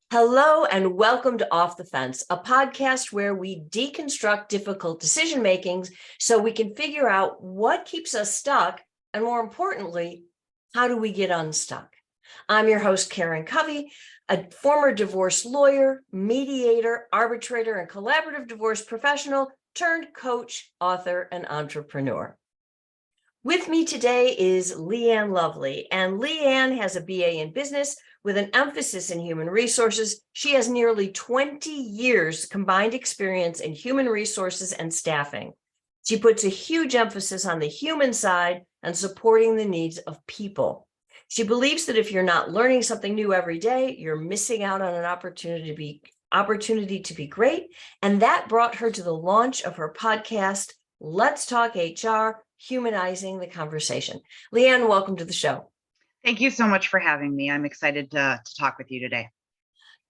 Hello and welcome to Off the Fence, a podcast where we deconstruct difficult decision makings so we can figure out what keeps us stuck and, more importantly, how do we get unstuck? I'm your host, Karen Covey, a former divorce lawyer, mediator, arbitrator, and collaborative divorce professional turned coach, author, and entrepreneur. With me today is Leighann Lovely, and Leighann has a BA in business with an emphasis in human resources. She has nearly 20 years combined experience in human resources and staffing. She puts a huge emphasis on the human side and supporting the needs of people. She believes that if you're not learning something new every day, you're missing out on an opportunity to be great. And that brought her to the launch of her podcast, Let's Talk HR, Humanizing the Conversation. Leighann, welcome to the show. Thank you so much for having me. I'm excited to talk with you today.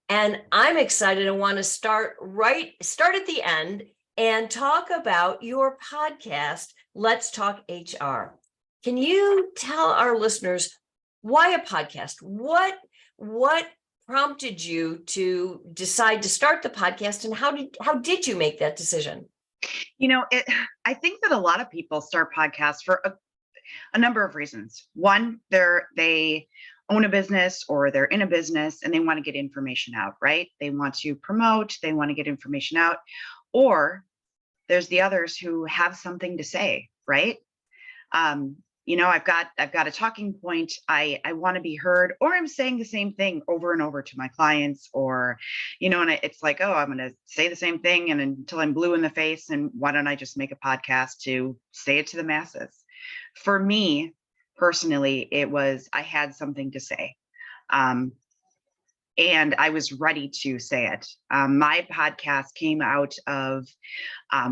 And I'm excited and want to start at the end and talk about your podcast, Let's Talk HR. Can you tell our listeners why a podcast? What prompted you to decide to start the podcast, and how did you make that decision? I think that a lot of people start podcasts for a number of reasons. One, they own a business or they're in a business and they want to get information out, right? They want to promote, they want to get information out. Or there's the others who have something to say, right? I've got a talking point. I want to be heard, or I'm saying the same thing over and over to my clients, or, it's like, oh, I'm going to say the same thing and until I'm blue in the face. And why don't I just make a podcast to say it to the masses? For me personally, I had something to say. And I was ready to say it. My podcast came out of,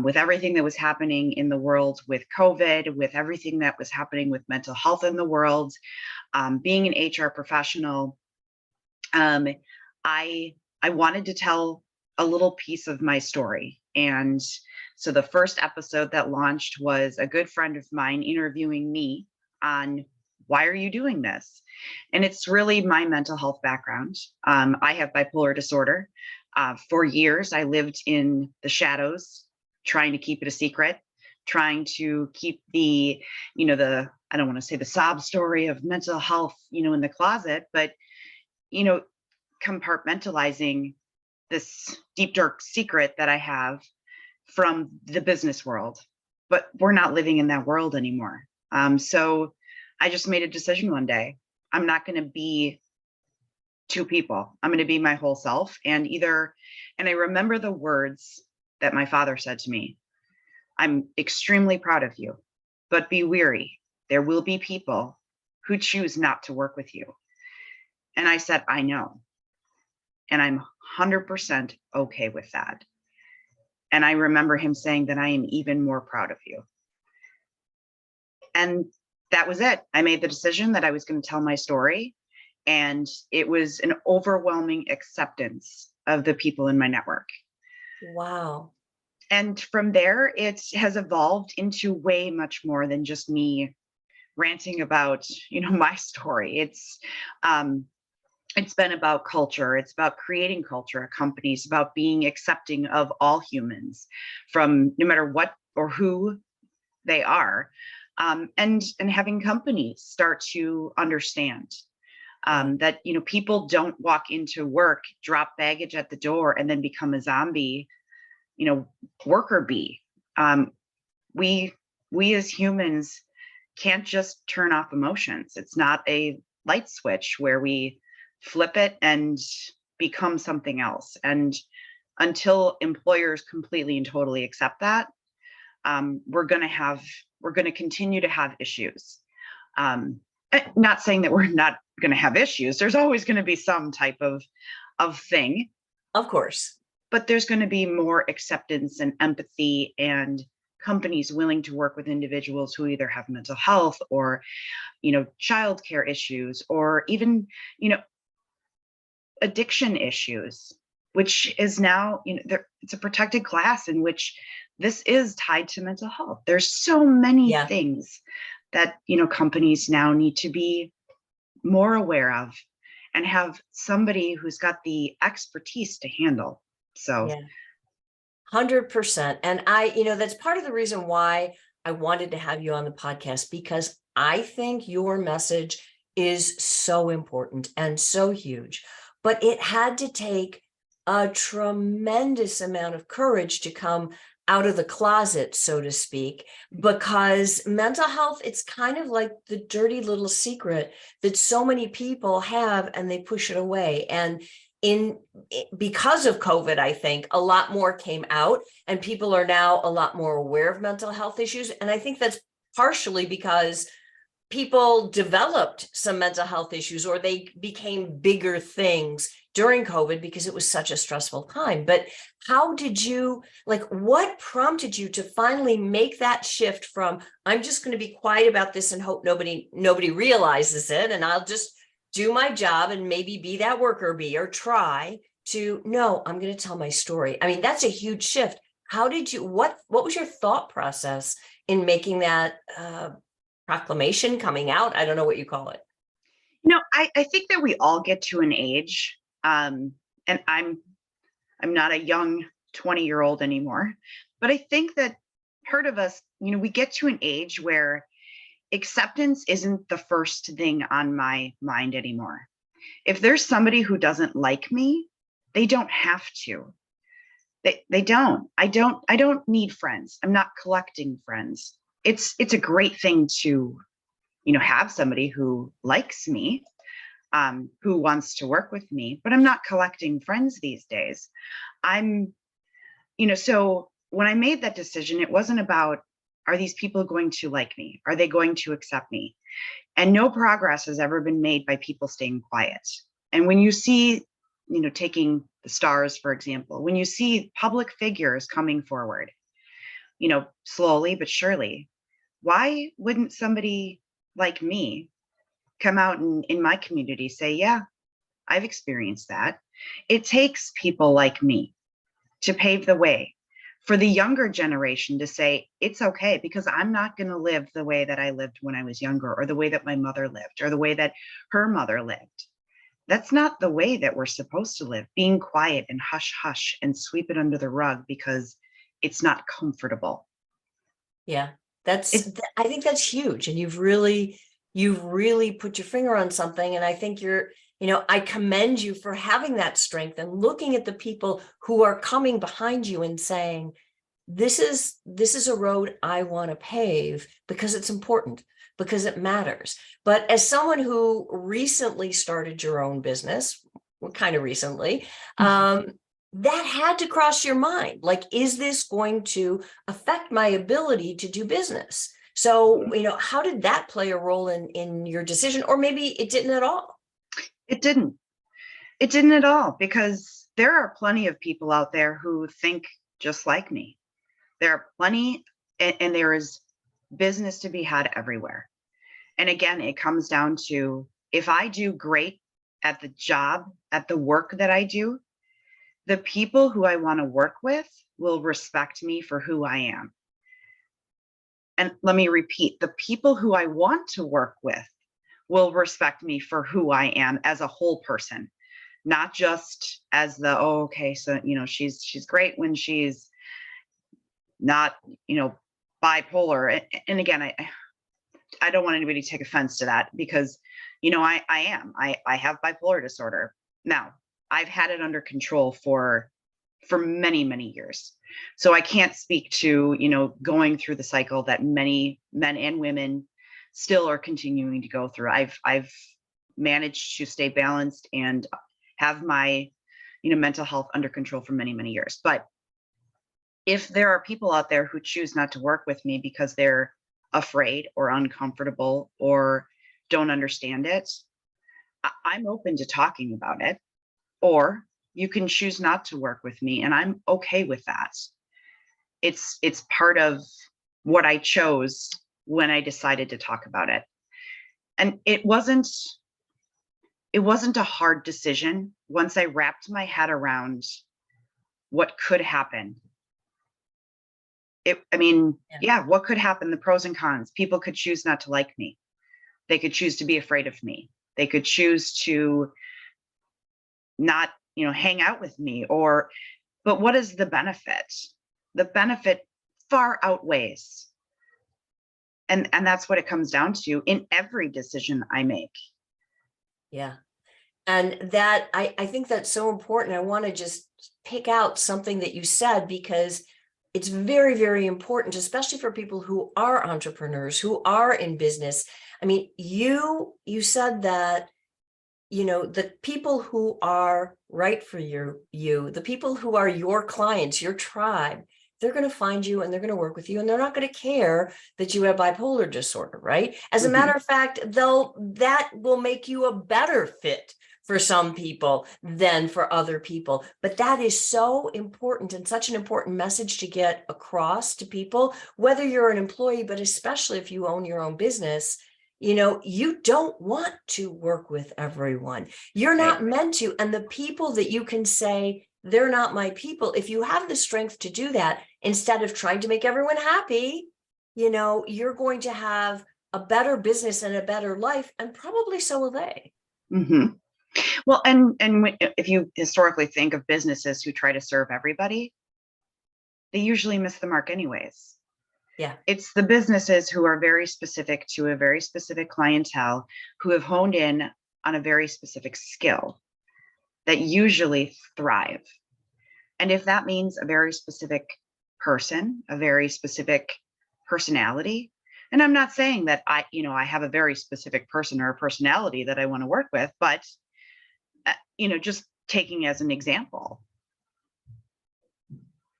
with everything that was happening in the world with COVID, with everything that was happening with mental health in the world, being an HR professional, I wanted to tell a little piece of my story. And so the first episode that launched was a good friend of mine interviewing me on, why are you doing this? And it's really my mental health background. I have bipolar disorder. For years, I lived in the shadows, trying to keep it a secret, trying to keep I don't want to say the sob story of mental health, in the closet, but, compartmentalizing this deep, dark secret that I have from the business world. But we're not living in that world anymore. So I just made a decision one day. I'm not going to be two people. I'm going to be my whole self. And I remember the words that my father said to me: I'm extremely proud of you, but be wary. There will be people who choose not to work with you. And I said, I know. And I'm 100% okay with that. And I remember him saying that I am even more proud of you. And that was it. I made the decision that I was going to tell my story. And it was an overwhelming acceptance of the people in my network. Wow. And from there, it has evolved into way much more than just me ranting about, my story. It's been about culture. It's about creating culture at companies, about being accepting of all humans, from no matter what or who they are. And having companies start to understand that, people don't walk into work, drop baggage at the door, and then become a zombie, worker bee. We as humans can't just turn off emotions. It's not a light switch where we flip it and become something else. And until employers completely and totally accept that, we're going to continue to have issues. Not saying that we're not going to have issues. There's always going to be some type of thing. Of course. But there's going to be more acceptance and empathy, and companies willing to work with individuals who either have mental health or, childcare issues, or even, addiction issues, which is now, it's a protected class in which this is tied to mental health. There's so many things that, companies now need to be more aware of and have somebody who's got the expertise to handle. So Yeah, 100%. And that's part of the reason why I wanted to have you on the podcast, because I think your message is so important and so huge, but it had to take a tremendous amount of courage to come out of the closet, so to speak, because mental health, it's kind of like the dirty little secret that so many people have and they push it away. And in because of COVID, I think a lot more came out and people are now a lot more aware of mental health issues. And I think that's partially because people developed some mental health issues or they became bigger things during COVID because it was such a stressful time. But how did you, what prompted you to finally make that shift from, I'm just going to be quiet about this and hope nobody realizes it, and I'll just do my job and maybe be that worker bee or try, to, no, I'm going to tell my story. I mean, that's a huge shift. How did you, what was your thought process in making that proclamation, coming out? I don't know what you call it. I think that we all get to an age, and I'm not a young 20-year-old anymore, but I think that part of us, we get to an age where acceptance isn't the first thing on my mind anymore. If there's somebody who doesn't like me, they don't have to. They don't. I don't need friends. I'm not collecting friends. It's a great thing to, have somebody who likes me, who wants to work with me, but I'm not collecting friends these days. So when I made that decision, it wasn't about, are these people going to like me? Are they going to accept me? And no progress has ever been made by people staying quiet. And when you see, taking the stars, for example, when you see public figures coming forward, slowly but surely, why wouldn't somebody like me come out and in my community say, yeah, I've experienced that. It takes people like me to pave the way for the younger generation to say, it's okay, because I'm not going to live the way that I lived when I was younger, or the way that my mother lived, or the way that her mother lived. That's not the way that we're supposed to live, being quiet and hush hush and sweep it under the rug because it's not comfortable. Yeah, It, I think that's huge. And you've really put your finger on something. And I think I commend you for having that strength and looking at the people who are coming behind you and saying, this is a road I want to pave because it's important, because it matters. But as someone who recently started your own business, well, kind of recently, that had to cross your mind. Like, is this going to affect my ability to do business? So, how did that play a role in your decision? Or maybe it didn't at all. it didn't. It didn't at all, because there are plenty of people out there who think just like me. There are plenty, and there is business to be had everywhere. And again, it comes down to, if I do great at the job, at the work that I do, the people who I want to work with will respect me for who I am. And let me repeat, the people who I want to work with will respect me for who I am as a whole person, not just as the, oh, okay, so, she's great when she's not, bipolar. And again, I don't want anybody to take offense to that, because, I have bipolar disorder. Now, I've had it under control for many, many years. So I can't speak to, going through the cycle that many men and women still are continuing to go through. I've managed to stay balanced and have my, mental health under control for many, many years. But if there are people out there who choose not to work with me because they're afraid or uncomfortable or don't understand it, I'm open to talking about it. Or you can choose not to work with me, and I'm okay with that. It's part of what I chose when I decided to talk about it. And it wasn't a hard decision once I wrapped my head around what could happen. What could happen? The pros and cons. People could choose not to like me. They could choose to be afraid of me. They could choose to not, hang out with me, but what is the benefit? The benefit far outweighs. And that's what it comes down to in every decision I make. Yeah. And that, I think that's so important. I want to just pick out something that you said, because it's very, very important, especially for people who are entrepreneurs, who are in business. I mean, you said that, the people who are right for you, the people who are your clients, your tribe, they're going to find you and they're going to work with you, and they're not going to care that you have bipolar disorder, right? As a matter of fact, that will make you a better fit for some people than for other people. But that is so important, and such an important message to get across to people, whether you're an employee, but especially if you own your own business. You don't want to work with everyone. You're not meant to. And the people that you can say, they're not my people, if you have the strength to do that, instead of trying to make everyone happy, you're going to have a better business and a better life, and probably so will they. Mm-hmm. Well, and if you historically think of businesses who try to serve everybody, they usually miss the mark anyways. Yeah. It's the businesses who are very specific to a very specific clientele, who have honed in on a very specific skill, that usually thrive. And if that means a very specific person, a very specific personality, and I'm not saying that I have a very specific person or a personality that I want to work with, but just taking as an example.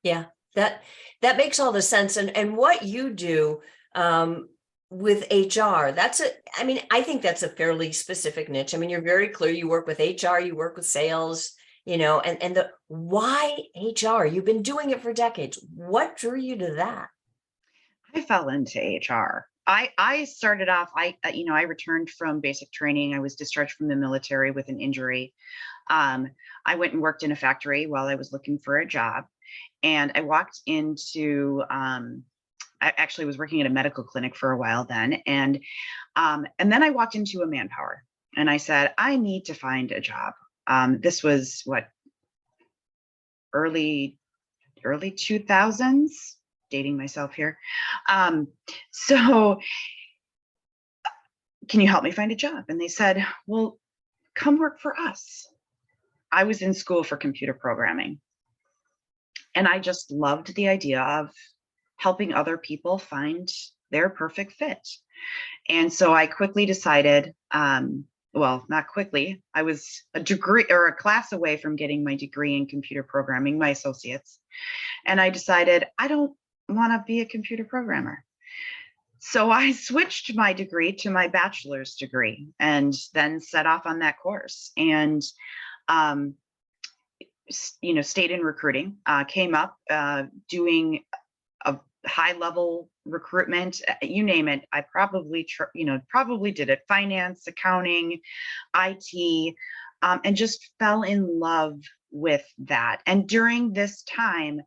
Yeah, that makes all the sense. And what you do with HR, I think that's a fairly specific niche. I mean, you're very clear. You work with HR, you work with sales, and the why HR? You've been doing it for decades. What drew you to that? I fell into HR. I started off, I returned from basic training. I was discharged from the military with an injury. I went and worked in a factory while I was looking for a job. And I walked into, I actually was working at a medical clinic for a while then. And then I walked into a Manpower, and I said, I need to find a job. This was early 2000s, dating myself here. So can you help me find a job? And they said, well, come work for us. I was in school for computer programming, and I just loved the idea of helping other people find their perfect fit. And so I quickly decided, well, not quickly, I was a degree or a class away from getting my degree in computer programming, my associates. And I decided I don't want to be a computer programmer. So I switched my degree to my bachelor's degree, and then set off on that course. And stayed in recruiting, came up doing a high level recruitment, you name it. I probably did it, finance, accounting, IT, and just fell in love with that. And during this time,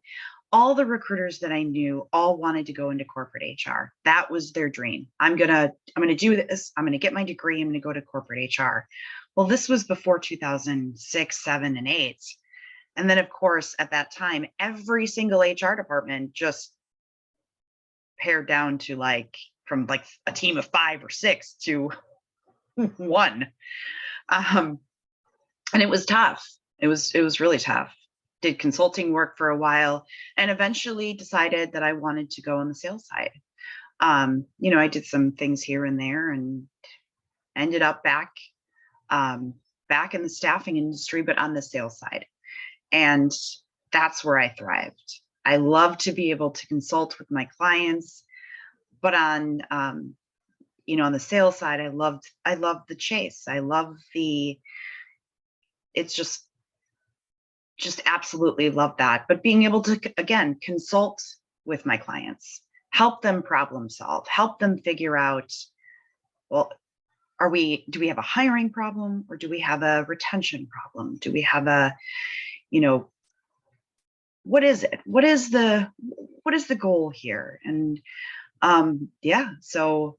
all the recruiters that I knew all wanted to go into corporate HR. That was their dream. I'm gonna do this. I'm gonna get my degree. I'm gonna go to corporate HR. Well, this was before 2006, 7, and 8. And then, of course, at that time, every single HR department just pared down to from a team of 5 or 6 to 1. And it was tough. It was really tough. Did consulting work for a while, and eventually decided that I wanted to go on the sales side. I did some things here and there, and ended up back in the staffing industry, but on the sales side. And that's where I thrived. I love to be able to consult with my clients, but on the sales side, I loved the chase. I love it's just absolutely love that. But being able to, again, consult with my clients, help them problem solve, help them figure out, well, do we have a hiring problem, or do we have a retention problem? Do we have a, what is it? What is the goal here? And so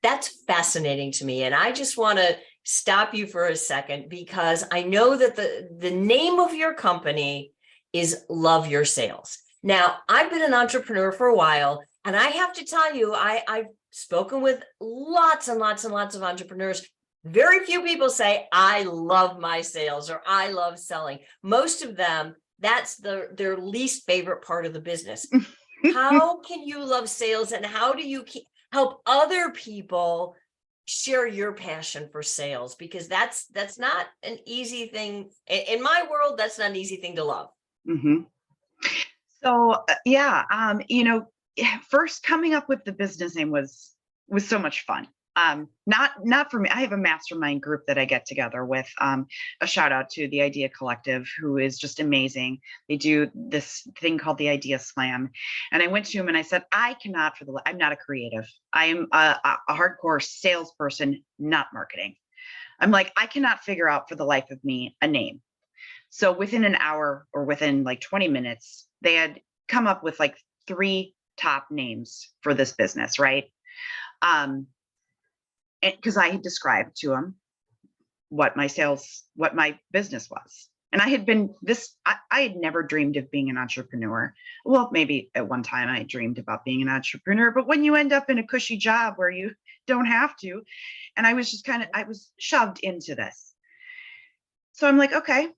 that's fascinating to me. And I just want to stop you for a second, because I know that the name of your company is Love Your Sales. Now, I've been an entrepreneur for a while, and I have to tell you, I've spoken with lots and lots and lots of entrepreneurs. Very few people say, I love my sales or I love selling. Most of them, that's their least favorite part of the business. How can you love sales, and how do you help other people share your passion for sales? Because that's not an easy thing. In my world, that's not an easy thing to love. Mhm. So first coming up with the business name was so much fun. Not for me. I have a mastermind group that I get together with. A shout out to the Idea Collective, who is just amazing. They do this thing called the Idea Slam, and I went to him and I said, I'm not a creative. I am a hardcore salesperson, not marketing. I'm like, I cannot figure out for the life of me a name. So within an hour, or within like 20 minutes, they had come up with like 3 top names for this business, right? Because I had described to them what my business was. And I had never dreamed of being an entrepreneur. Well, maybe at one time I dreamed about being an entrepreneur, but when you end up in a cushy job where you don't have to, and I was shoved into this. So I'm like, okay,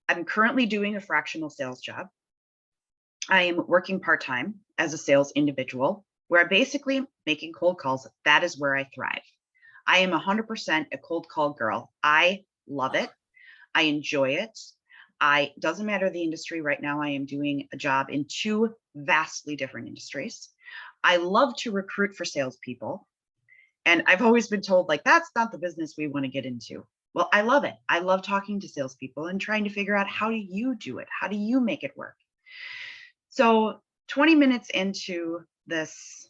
I'm currently doing a fractional sales job. I am working part-time as a sales individual, where I basically making cold calls. That is where I thrive. I am 100% a cold call girl. I love it. I enjoy it. Doesn't matter the industry. Right now, I am doing a job in 2 vastly different industries. I love to recruit for salespeople. And I've always been told, like, that's not the business we want to get into. Well, I love it. I love talking to salespeople and trying to figure out, how do you do it? How do you make it work? So 20 minutes into this,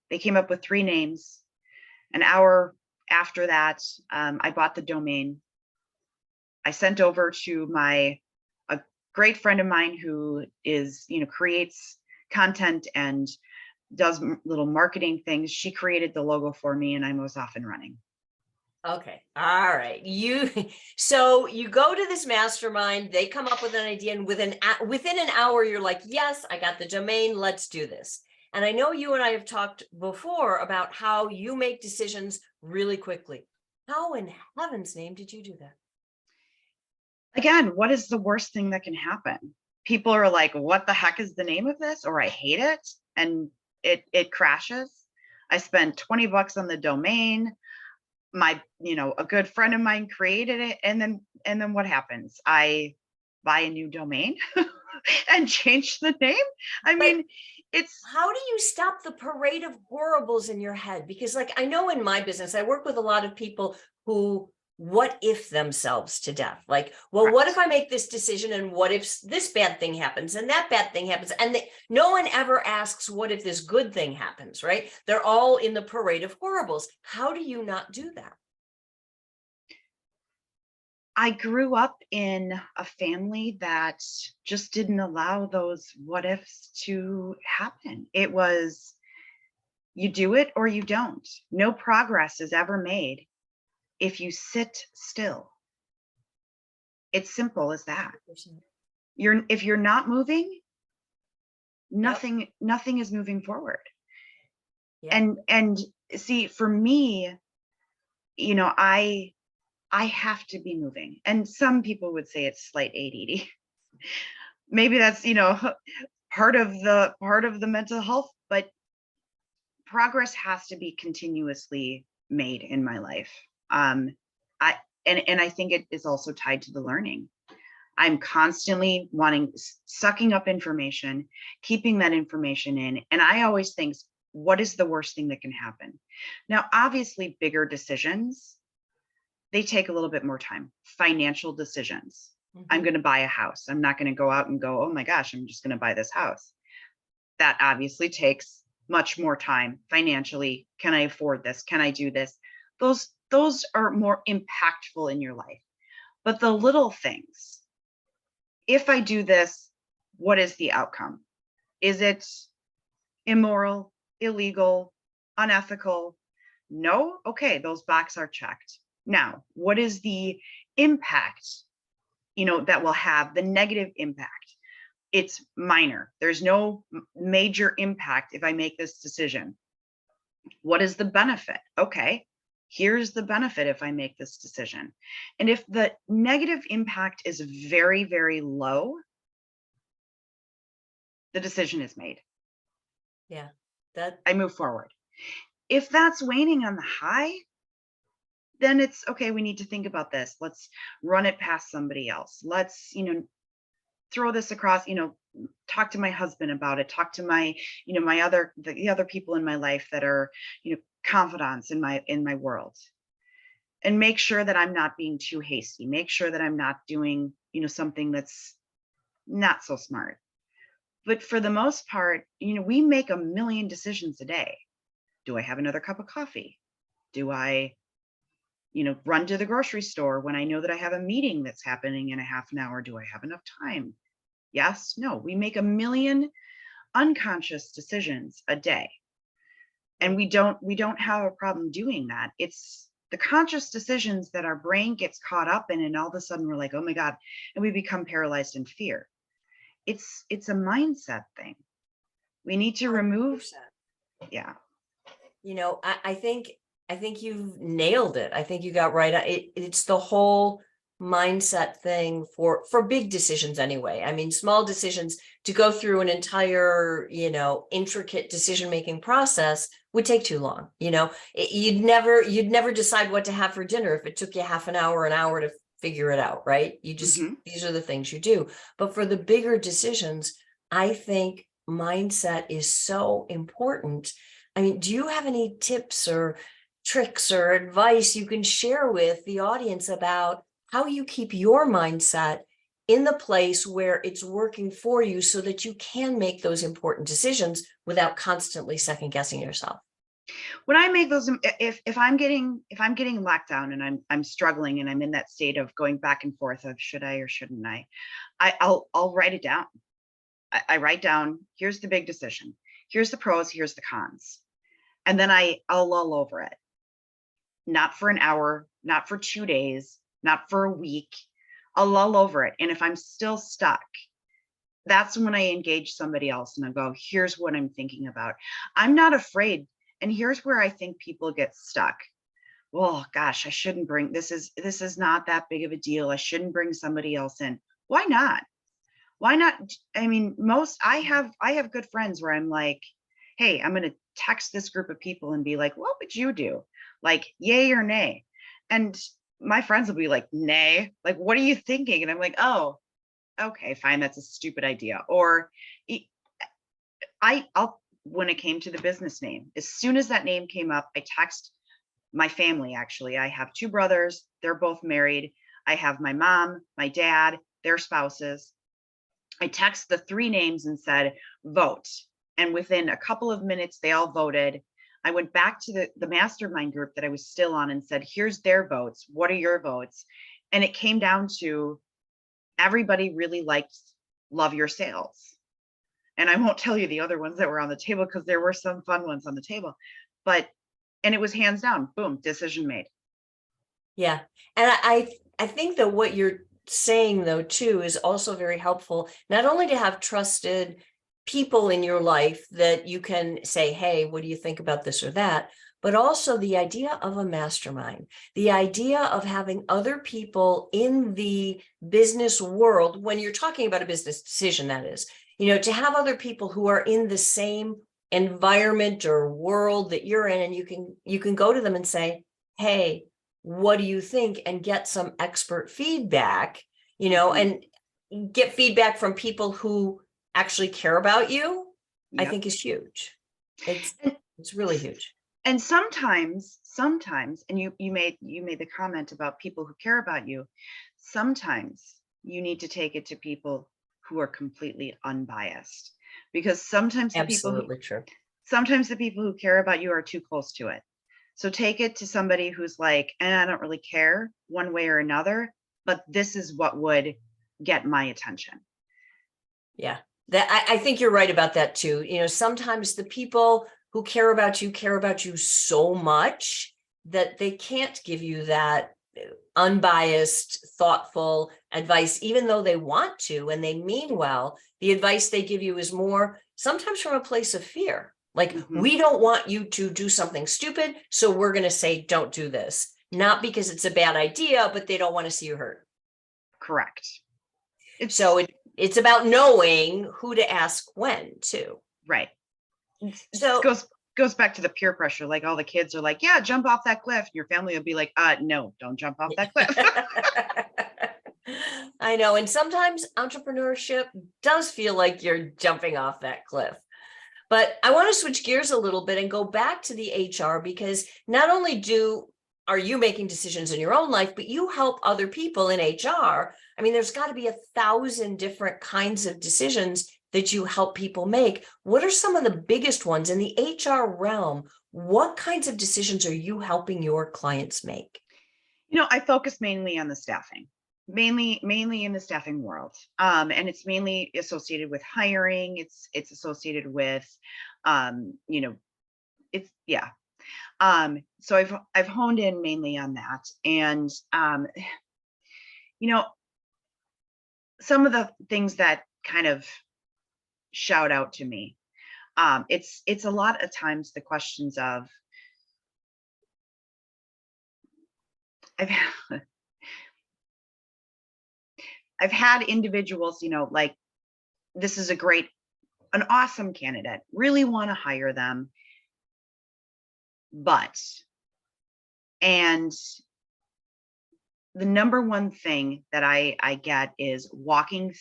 they came up with 3 names. An hour after that, I bought the domain. I sent over to a great friend of mine who creates content and does little marketing things. She created the logo for me, and I was off and running. Okay. All right. So you go to this mastermind, they come up with an idea, and within an hour, you're like, yes, I got the domain. Let's do this. And I know you and I have talked before about how you make decisions really quickly. How in heaven's name did you do that? Again, what is the worst thing that can happen? People are like, what the heck is the name of this? Or I hate it. And it crashes. I spent $20 on the domain. A good friend of mine created it. And then what happens? I buy a new domain and change the name. I mean, it's how do you stop the parade of horribles in your head? Because, like, I know in my business, I work with a lot of people who what if themselves to death. Like, well, correct. What if I make this decision, and what if this bad thing happens and that bad thing happens? And no one ever asks, what if this good thing happens, right? They're all in the parade of horribles. How do you not do that? I grew up in a family that just didn't allow those what ifs to happen. It was, you do it or you don't. No progress is ever made if you sit still. It's simple as that. If you're not moving, nothing is moving forward. Yep. And see, for me, I have to be moving. And some people would say it's slight ADD. Maybe that's, part of the mental health, but progress has to be continuously made in my life. I think it is also tied to the learning. I'm constantly sucking up information, keeping that information in. And I always think, what is the worst thing that can happen? Now, obviously, bigger decisions, they take a little bit more time. Financial decisions. Mm-hmm. I'm going to buy a house. I'm not going to go out and go, oh my gosh, I'm just going to buy this house. That obviously takes much more time financially. Can I afford this? Can I do this? Those are more impactful in your life. But the little things, if I do this, what is the outcome? Is it immoral, illegal, unethical? No? Okay, those boxes are checked. Now, what is the impact, that will have the negative impact? It's minor. There's no major impact if I make this decision. What is the benefit? Okay, here's the benefit if I make this decision. And if the negative impact is very, very low, the decision is made. Yeah. That I move forward. If that's waning on the high, then it's okay. We need to think about this. Let's run it past somebody else. Let's, throw this across, talk to my husband about it, talk to my, the other people in my life that are, confidants in my world, and make sure that I'm not being too hasty. Make sure that I'm not doing, something that's not so smart. But for the most part, we make a million decisions a day. Do I have another cup of coffee? Do I, run to the grocery store when I know that I have a meeting that's happening in a half an hour? Do I have enough time? Yes, no. We make a million unconscious decisions a day. And we don't have a problem doing that. It's the conscious decisions that our brain gets caught up in, and all of a sudden we're like, oh my God, and we become paralyzed in fear. It's a mindset thing. We need to remove. 100%. Yeah. I think you've nailed it. I think you got right. It's the whole mindset thing for big decisions anyway. I mean, small decisions, to go through an entire, intricate decision-making process would take too long. You'd never decide what to have for dinner if it took you half an hour to figure it out, right? These are the things you do. But for the bigger decisions, I think mindset is so important. I mean, do you have any tips or tricks or advice you can share with the audience about how you keep your mindset in the place where it's working for you so that you can make those important decisions without constantly second guessing yourself? When I make those, if I'm getting locked down and I'm struggling and I'm in that state of going back and forth of should I or shouldn't I'll write it down. I write down, here's the big decision. Here's the pros, here's the cons. And then I'll lull over it. Not for an hour, not for 2 days, not for a week. I'll lull over it. And if I'm still stuck, that's when I engage somebody else and I go, here's what I'm thinking about. I'm not afraid. And here's where I think people get stuck. Well, gosh, I shouldn't bring, this is not that big of a deal. I shouldn't bring somebody else in. Why not? Why not? I mean, I have good friends where I'm like, hey, I'm going to text this group of people and be like, what would you do? Like, yay or nay? And my friends will be like, nay, like, what are you thinking? And I'm like, oh, okay, fine. That's a stupid idea. Or I'll, when it came to the business name, as soon as that name came up, I text my family. Actually, I have 2 brothers. They're both married. I have my mom, my dad, their spouses. I text the 3 names and said, vote. And within a couple of minutes, they all voted. I went back to the mastermind group that I was still on and said, here's their votes. What are your votes? And it came down to everybody really liked Love Your Sales. And I won't tell you the other ones that were on the table because there were some fun ones on the table, and it was hands down, boom, decision made. Yeah. And I think that what you're saying though, too, is also very helpful, not only to have trusted people in your life that you can say, hey, what do you think about this or that? But also the idea of a mastermind, the idea of having other people in the business world, when you're talking about a business decision, that is, to have other people who are in the same environment or world that you're in, and you can go to them and say, hey, what do you think? And get some expert feedback, and get feedback from people who actually care about you. Yep. I think is huge. It's really huge. And sometimes, and you made the comment about people who care about you. Sometimes you need to take it to people who are completely unbiased, because sometimes absolutely true. Sometimes the people who care about you are too close to it. So take it to somebody who's like, I don't really care one way or another, but this is what would get my attention. Yeah. That I think you're right about that too. Sometimes the people who care about you so much that they can't give you that unbiased, thoughtful advice, even though they want to and they mean well. The advice they give you is more sometimes from a place of fear. Like, we don't want you to do something stupid, so we're going to say, don't do this. Not because it's a bad idea, but they don't want to see you hurt. Correct. So it's about knowing who to ask when too. Right. So goes back to the peer pressure. Like all the kids are like, yeah, jump off that cliff. And your family will be like, no, don't jump off that cliff. I know. And sometimes entrepreneurship does feel like you're jumping off that cliff. But I want to switch gears a little bit and go back to the HR, because not only are you making decisions in your own life, but you help other people in HR. I mean, there's got to be 1,000 different kinds of decisions that you help people make. What are some of the biggest ones in the HR realm? What kinds of decisions are you helping your clients make? I focus mainly on the staffing, mainly in the staffing world. And it's mainly associated with hiring. It's associated with, it's, yeah. So I've honed in mainly on that. And, some of the things that kind of shout out to me, it's a lot of times the questions of, I've had individuals, like, this is an awesome candidate, really want to hire them, and the number one thing that I get is walking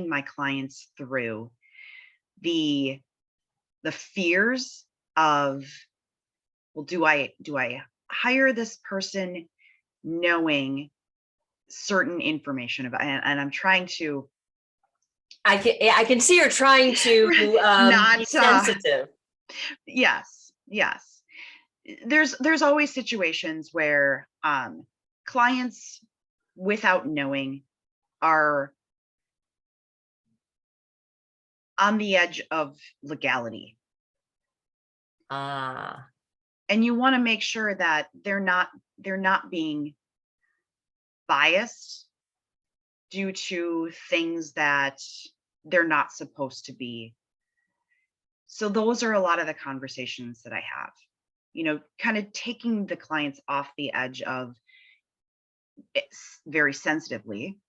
my clients through the fears of, well, do I hire this person knowing certain information about, and I'm trying to, I can see you're trying to not be sensitive. Yes. There's always situations where clients, without knowing, are on the edge of legality. And you want to make sure that they're not being biased due to things that they're not supposed to be. So those are a lot of the conversations that I have, kind of taking the clients off the edge of, it's very sensitively,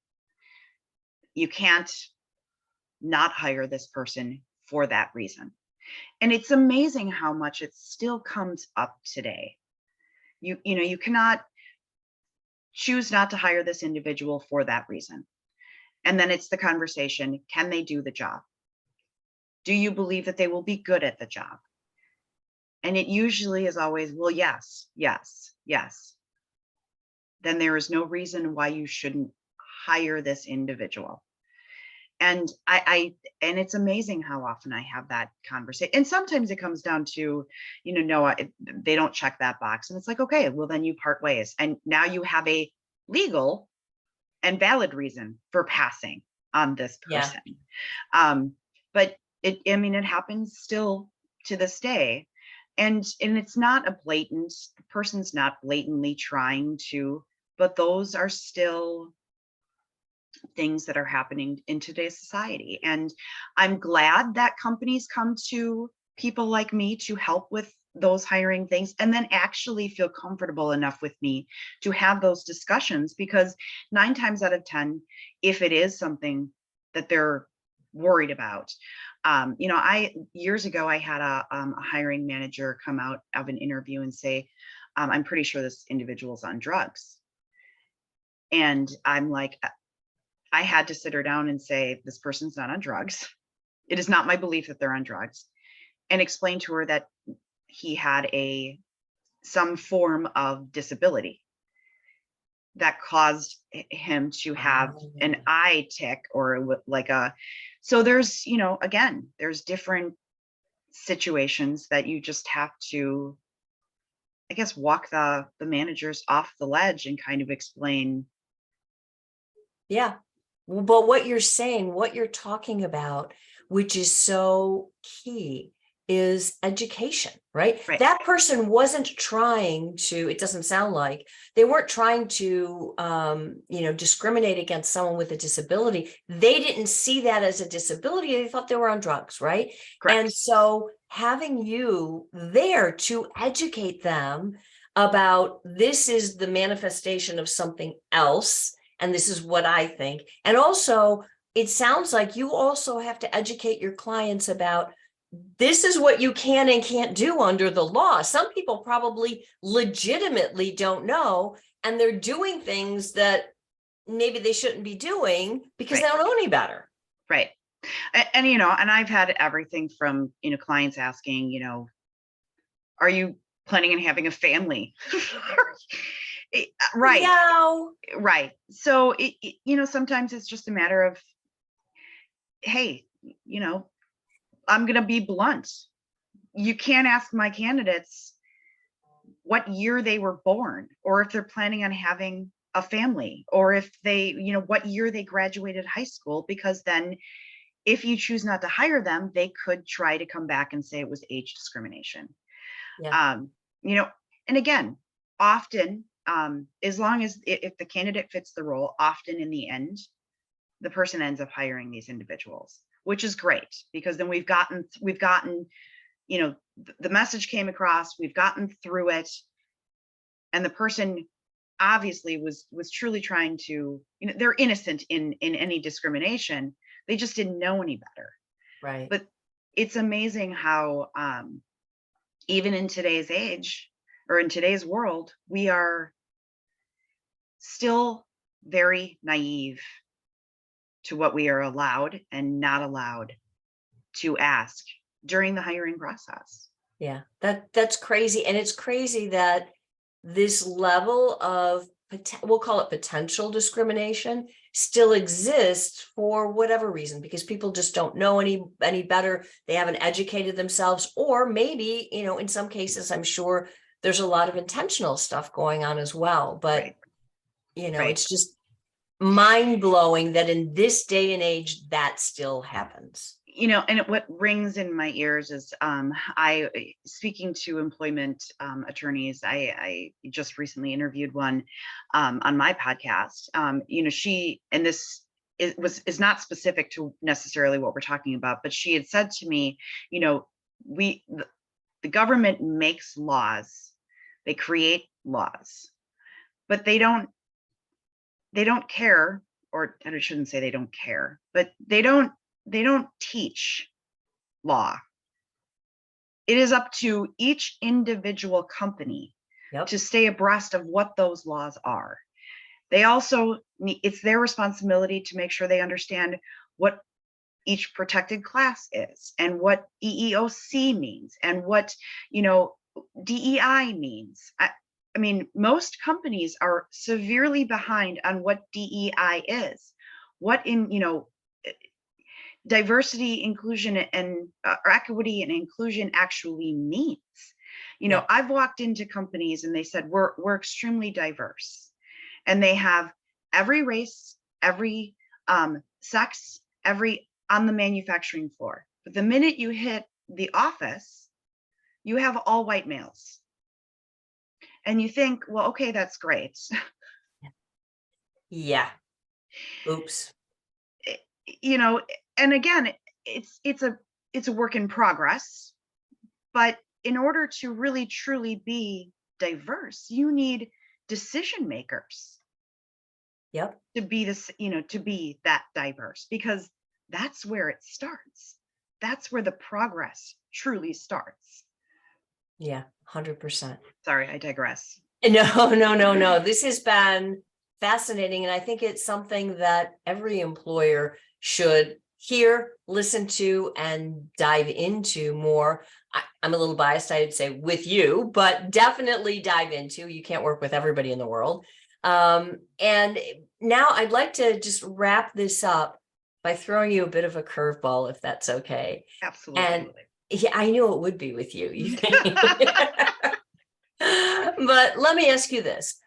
you can't not hire this person for that reason. And it's amazing how much it still comes up today. You cannot choose not to hire this individual for that reason. And then it's the conversation, can they do the job? Do you believe that they will be good at the job? And it usually is always, well, yes. Then there is no reason why you shouldn't hire this individual. And and it's amazing how often I have that conversation. And sometimes it comes down to, no, they don't check that box. And it's like, okay, well, then you part ways. And now you have a legal and valid reason for passing on this person. Yeah. But it happens still to this day. And it's not the person's not blatantly trying to, but those are still things that are happening in today's society. And I'm glad that companies come to people like me to help with those hiring things, and then actually feel comfortable enough with me to have those discussions, because 9 times out of 10, if it is something that they're worried about, years ago, I had a hiring manager come out of an interview and say, I'm pretty sure this individual's on drugs. And I'm like, I had to sit her down and say, this person's not on drugs. It is not my belief that they're on drugs, and explain to her that he had some form of disability that caused him to have an eye tick, or so there's, again, there's different situations that you just have to, I guess, walk the managers off the ledge and kind of explain. Yeah. But what you're saying, what you're talking about, which is so key, is education, right? Right. That person wasn't trying to, it doesn't sound like they weren't trying to, discriminate against someone with a disability. They didn't see that as a disability. They thought they were on drugs, right? And Correct. so having you there to educate them about this is the manifestation of something else, and this is what I think. And also, it sounds like you also have to educate your clients about this is what you can and can't do under the law. Some people probably legitimately don't know, and they're doing things that maybe they shouldn't be doing because Right. they don't know any better. Right. And and I've had everything from, clients asking, are you planning on having a family? Right. No. Right. So sometimes it's just a matter of, hey, I'm going to be blunt. You can't ask my candidates what year they were born, or if they're planning on having a family, or if they, what year they graduated high school, because then if you choose not to hire them, they could try to come back and say it was age discrimination. Yeah. Um, and again, often, as long as if the candidate fits the role, often in the end, the person ends up hiring these individuals, which is great, because then we've gotten, the message came across, we've gotten through it, and the person obviously was truly trying to, they're innocent in any discrimination. They just didn't know any better. Right. But it's amazing how even in today's age, or in today's world, we are still very naive to what we are allowed and not allowed to ask during the hiring process. Yeah, that's crazy. And it's crazy that this level of we'll call it potential discrimination still exists for whatever reason, because people just don't know any better. They haven't educated themselves, or maybe, in some cases, I'm sure there's a lot of intentional stuff going on as well. But Right. Right. it's just mind blowing that in this day and age that still happens. And what rings in my ears is I speaking to employment attorneys. I just recently interviewed one on my podcast. She, and this is not specific to necessarily what we're talking about, but she had said to me, the government makes laws, they create laws, but they don't care, or and I shouldn't say they don't care, but they don't teach law. It is up to each individual company to stay abreast of what those laws are. They also it's their responsibility to make sure they understand what each protected class is, and what EEOC means, and what DEI means. I mean, most companies are severely behind on what DEI is, what diversity, inclusion, and or equity and inclusion actually means. I've walked into companies and they said we're extremely diverse, and they have every race, every sex, every on the manufacturing floor. But the minute you hit the office, you have all white males. And you think, well, okay, that's great. Yeah. Oops. And again, it's a work in progress. But in order to really truly be diverse, you need decision makers. Yep. To be this, to be that diverse, because that's where it starts. That's where the progress truly starts. Yeah, 100%. Sorry, I digress. No. This has been fascinating. And I think it's something that every employer should hear, listen to, and dive into more. I'm a little biased, I'd say, with you, but definitely dive into. You can't work with everybody in the world. And now I'd like to just wrap this up by throwing you a bit of a curveball, if that's okay. Absolutely. And yeah, I knew it would be with you. But let me ask you this.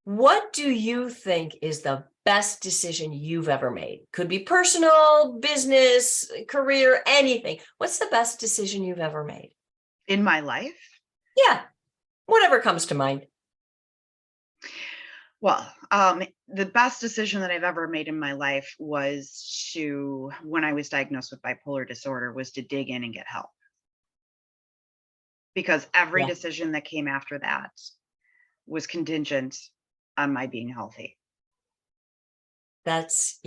What do you think is the best decision you've ever made? Could be personal, business, career, anything. What's the best decision you've ever made? In my life? Yeah, whatever comes to mind. Well, the best decision that I've ever made in my life was when I was diagnosed with bipolar disorder, was to dig in and get help. Because every Yeah, decision that came after that was contingent on my being healthy. that's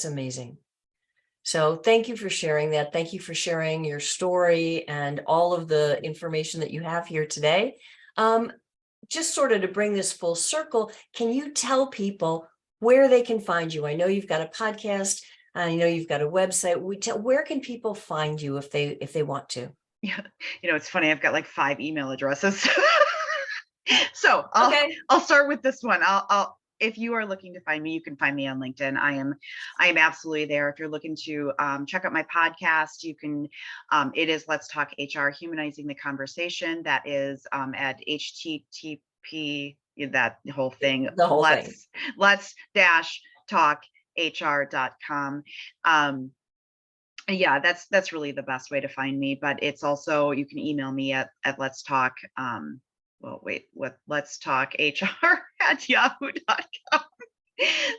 amazing. So thank you for sharing that. Thank you for sharing your story and all of the information that you have here today. Just sort of to bring this full circle, can you tell people where they can find you? I know you've got a podcast. I know you've got a website. Where can people find you if they want to? Yeah, it's funny. I've got like 5 email addresses. So Okay. I'll start with this one. If you are looking to find me, you can find me on LinkedIn. I am absolutely there. If you're looking to check out my podcast, you can. It is Let's Talk HR, Humanizing the Conversation. That is at HTTP, that whole thing. The whole thing. Let's dash talk HR.com. Yeah, that's really the best way to find me. But it's also, you can email me at let's talk. Let's talk HR at yahoo.com.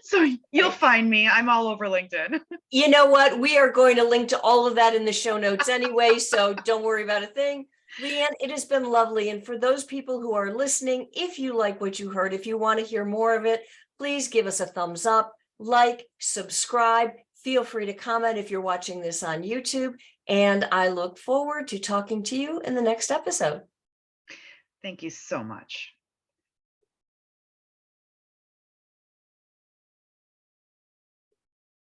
So you'll find me. I'm all over LinkedIn. You know what? We are going to link to all of that in the show notes anyway, so don't worry about a thing. Leighann, it has been lovely. And for those people who are listening, if you like what you heard, if you want to hear more of it, please give us a thumbs up, like, subscribe. Feel free to comment if you're watching this on YouTube. And I look forward to talking to you in the next episode. Thank you so much.